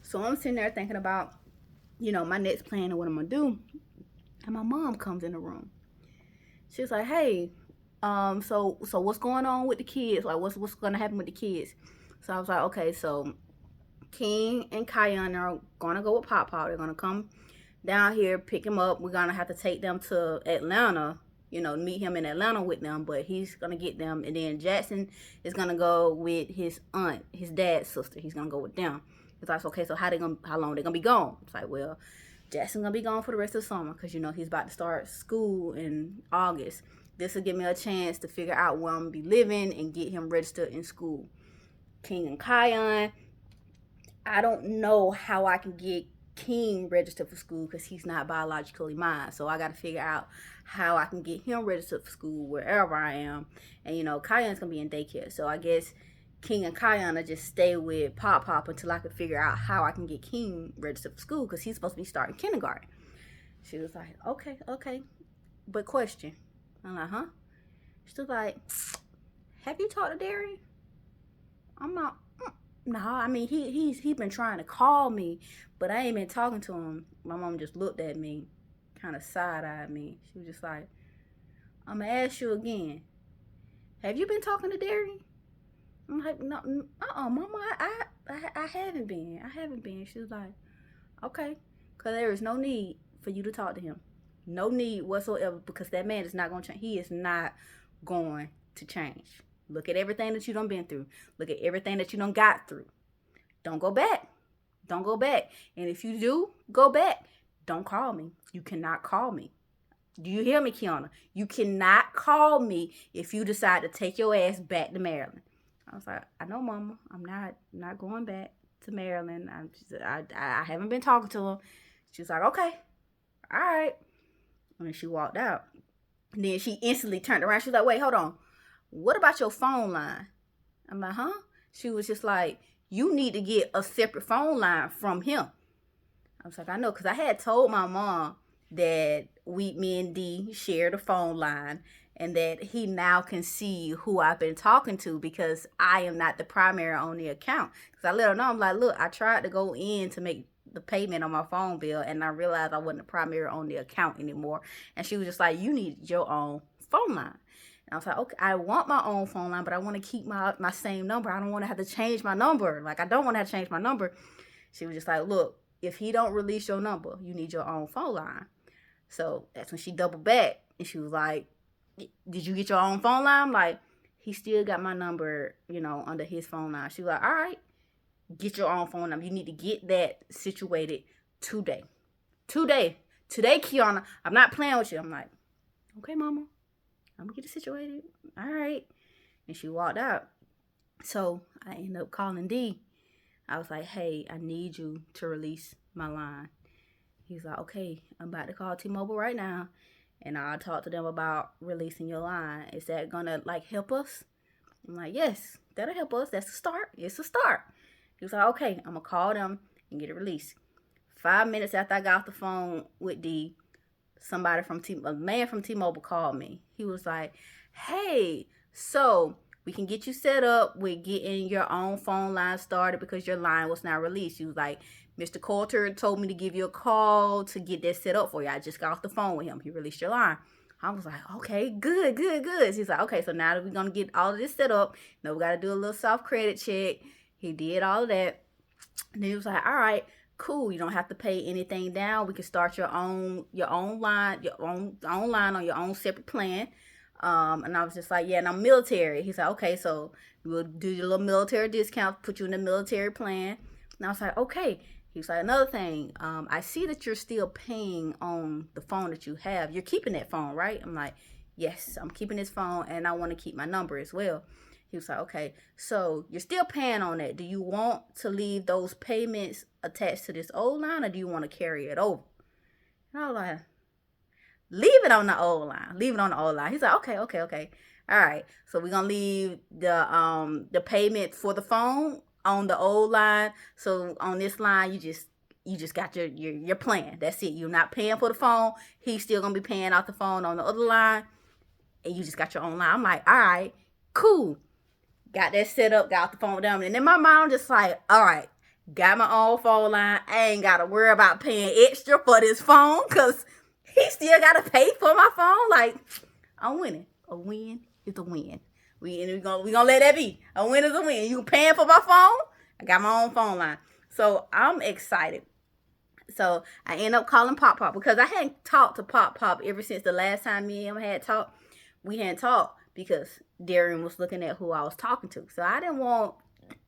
So I'm sitting there thinking about, my next plan and what I'm gonna do. And my mom comes in the room. She's like, "Hey, so what's going on with the kids? Like, what's gonna happen with the kids?" So I was like, "Okay, so King and Kion are gonna go with Pop Pop. They're gonna come down here, pick him up. We're gonna have to take them to Atlanta, meet him in Atlanta with them. But he's gonna get them, and then Jackson is gonna go with his aunt, his dad's sister. He's gonna go with them." It's like, "Okay, so how long they gonna be gone?" It's like, "Well, Jackson's gonna be gone for the rest of the summer because he's about to start school in August. This will give me a chance to figure out where I'm gonna be living and get him registered in school. King and Kion, I don't know how I can get King registered for school because he's not biologically mine. So I got to figure out how I can get him registered for school wherever I am. And Kion's gonna be in daycare, so I guess King and Kion will just stay with Pop Pop until I can figure out how I can get King registered for school because he's supposed to be starting kindergarten." She was like, "Okay, but question." I'm like, "Huh?" She was like, "Have you talked to Derry?" I'm not. No, I mean he's been trying to call me, but I ain't been talking to him. My mom just looked at me, kind of side-eyed me. She was just like, "I'm gonna ask you again. Have you been talking to Derry?" I'm like, "No, Mama, I haven't been. I haven't been." She was like, "Okay, because there is no need for you to talk to him. No need whatsoever because that man is not going to change. He is not going to change. Look at everything that you done been through. Look at everything that you done got through. Don't go back. Don't go back. And if you do go back, don't call me. You cannot call me. Do you hear me, Kiana? You cannot call me if you decide to take your ass back to Maryland." I was like, "I know, Mama. I'm not going back to Maryland. I haven't been talking to him." She was like, "Okay, all right." And then she walked out. And then she instantly turned around. She was like, "Wait, hold on. What about your phone line?" I'm like, "Huh?" She was just like, "You need to get a separate phone line from him." I was like, "I know," because I had told my mom that me and D shared a phone line and that he now can see who I've been talking to because I am not the primary on the account. Because I let her know, I'm like, "Look, I tried to go in to make the payment on my phone bill and I realized I wasn't the primary on the account anymore." And she was just like, "You need your own phone line." And I was like, "Okay, I want my own phone line, but I want to keep my same number. I don't want to have to change my number. Like, I don't want to have to change my number." She was just like, "Look, if he don't release your number, you need your own phone line." So that's when she doubled back and she was like, "Did you get your own phone line?" I'm like, "He still got my number, under his phone line." She was like, "All right, get your own phone number. You need to get that situated today. Today, Kiana. I'm not playing with you." I'm like, "Okay, Mama, I'm gonna get it situated. All right." And she walked out. So I ended up calling D. I was like, "Hey, I need you to release my line." He's like, "Okay, I'm about to call T-Mobile right now, and I'll talk to them about releasing your line. Is that gonna help us?" I'm like, "Yes, that'll help us. That's a start. It's a start." He was like, "Okay, I'm gonna call them and get it released." 5 minutes after I got off the phone with D, a man from T-Mobile called me. He was like, "Hey, so we can get you set up with getting your own phone line started because your line was not released." He was like, "Mr. Coulter told me to give you a call to get that set up for you. I just got off the phone with him. He released your line." I was like, "Okay, good. He's like, "Okay, so now that we're going to get all of this set up, we got to do a little soft credit check." He did all of that. And then he was like, "All right, cool. You don't have to pay anything down. We can start your own line, your own line on your own separate plan." And I was just like, "Yeah, and I'm military." He's like, "Okay, so we'll do your little military discount, put you in the military plan." And I was like, "Okay." He was like, "Another thing, I see that you're still paying on the phone that you have. You're keeping that phone, right?" I'm like, "Yes, I'm keeping this phone and I want to keep my number as well." He was like, "Okay, so you're still paying on that. Do you want to leave those payments attached to this old line or do you want to carry it over?" And I was like, "Leave it on the old line. Leave it on the old line." He's like, "Okay. All right. So we're gonna leave the payment for the phone on the old line. So on this line, you just got your plan. That's it. You're not paying for the phone. He's still gonna be paying off the phone on the other line, and you just got your own line." I'm like, "All right, cool." Got that set up. Got off the phone with them, and then my mom just like, "All right, got my own phone line. I ain't got to worry about paying extra for this phone because he still got to pay for my phone. Like, I'm winning. A win is a win. We gonna let that be. A win is a win. You paying for my phone? I got my own phone line. So I'm excited. So I end up calling Pop Pop because I hadn't talked to Pop Pop ever since the last time me and him had talked. We hadn't talked because Darren was looking at who I was talking to. So I didn't want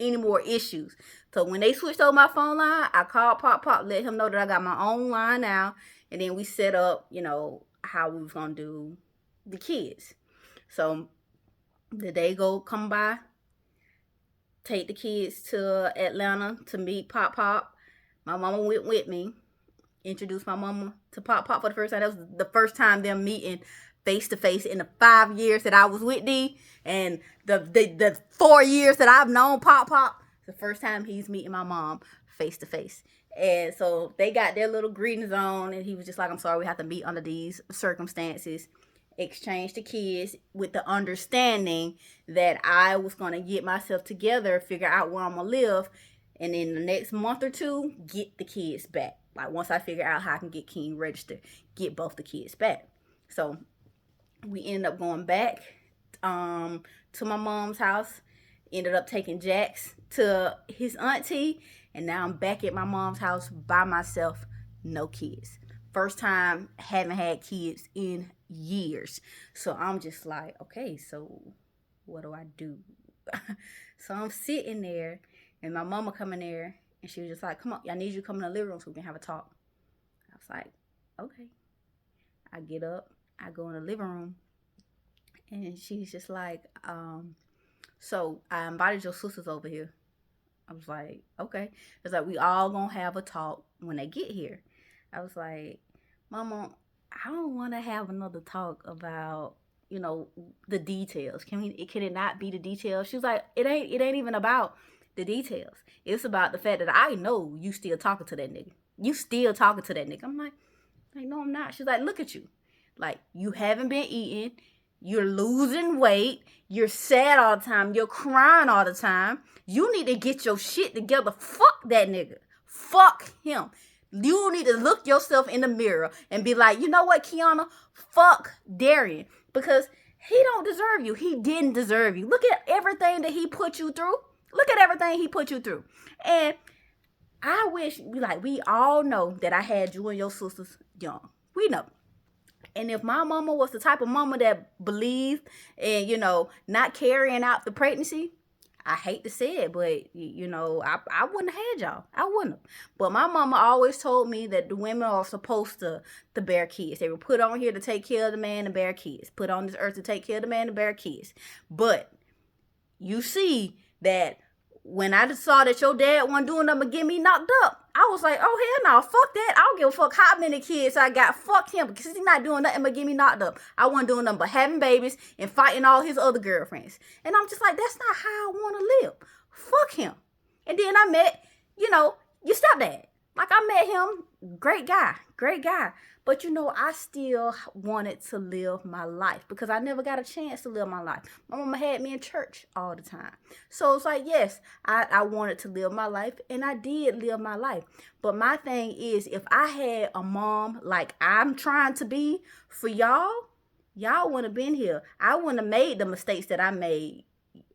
any more issues. So when they switched over my phone line, I called Pop Pop, let him know that I got my own line now. And then we set up, how we was going to do the kids. So the day come by, take the kids to Atlanta to meet Pop Pop. My mama went with me, introduced my mama to Pop Pop for the first time. That was the first time them meeting face to face in the 5 years that I was with D, and the 4 years that I've known Pop Pop. The first time he's meeting my mom face to face. And so they got their little greetings on, and he was just like, I'm sorry we have to meet under these circumstances. Exchange the kids with the understanding that I was going to get myself together, figure out where I'm going to live, and in the next month or two, get the kids back. Like, once I figure out how I can get King registered, get both the kids back. So we ended up going back to my mom's house. Ended up taking Jax to his auntie. And now I'm back at my mom's house by myself, no kids. First time haven't had kids in years. So I'm just like, okay, so what do I do? So I'm sitting there, and my mama come in there, and she was just like, come on, I need you to come in the living room so we can have a talk. I was like, okay. I get up, I go in the living room, and she's just like, so I invited your sisters over here. I was like, okay. It's like, we all gonna have a talk when they get here. I was like, Mama, I don't want to have another talk about, the details. Can it not be the details? She was like, it ain't even about the details. It's about the fact that I know you still talking to that nigga. You still talking to that nigga. I'm like, no, I'm not. She's like, look at you. Like, you haven't been eating. You're losing weight. You're sad all the time. You're crying all the time. You need to get your shit together. Fuck that nigga. Fuck him. You need to look yourself in the mirror and be like, you know what, Kiana? Fuck Darian. Because he don't deserve you. He didn't deserve you. Look at everything that he put you through. Look at everything he put you through. And I wish, we all know that I had you and your sisters young. We know. And if my mama was the type of mama that believed in, not carrying out the pregnancy, I hate to say it, but, I wouldn't have had y'all. I wouldn't have. But my mama always told me that the women are supposed to bear kids. They were put on here to take care of the man and bear kids. Put on this earth to take care of the man and bear kids. But you see that when I just saw that your dad wasn't doing nothing but get me knocked up, I was like, oh, hell no, fuck that. I don't give a fuck how many kids I got. Fuck him, because he's not doing nothing but get me knocked up. I wasn't doing nothing but having babies and fighting all his other girlfriends. And I'm just like, that's not how I want to live. Fuck him. And then I met, your stepdad. Like, I met him, great guy. But, I still wanted to live my life because I never got a chance to live my life. My mama had me in church all the time. So it's like, yes, I wanted to live my life, and I did live my life. But my thing is, if I had a mom like I'm trying to be for y'all wouldn't have been here. I wouldn't have made the mistakes that I made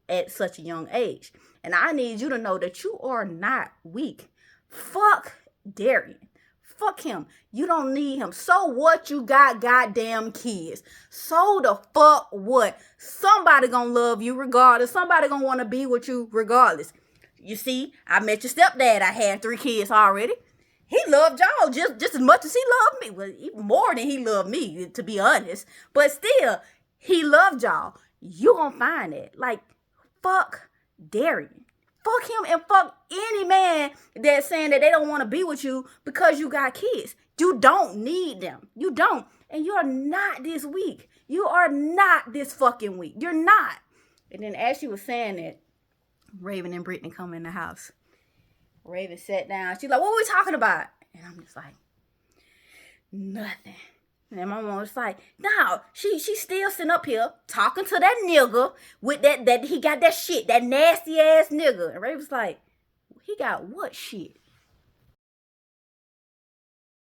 at such a young age. And I need you to know that you are not weak. Fuck Darian. Fuck him. You don't need him. So what? You got goddamn kids. So the fuck what? Somebody gonna love you regardless. Somebody gonna want to be with you regardless. You see, I met your stepdad. I had 3 kids already. He loved y'all just as much as he loved me. Well, even more than he loved me, to be honest. But still, he loved y'all. You gonna find it. Like, fuck Darian. Fuck him and fuck any man that's saying that they don't want to be with you because you got kids. You don't need them. You don't. And you're not this weak. You are not this fucking weak. You're not. And then as she was saying that, Raven and Brittany come in the house. Raven sat down. She's like, what are we talking about? And I'm just like, nothing. And my mom was like, no, she's still sitting up here talking to that nigga with that he got that shit, that nasty ass nigga. And Ray was like, He got what shit?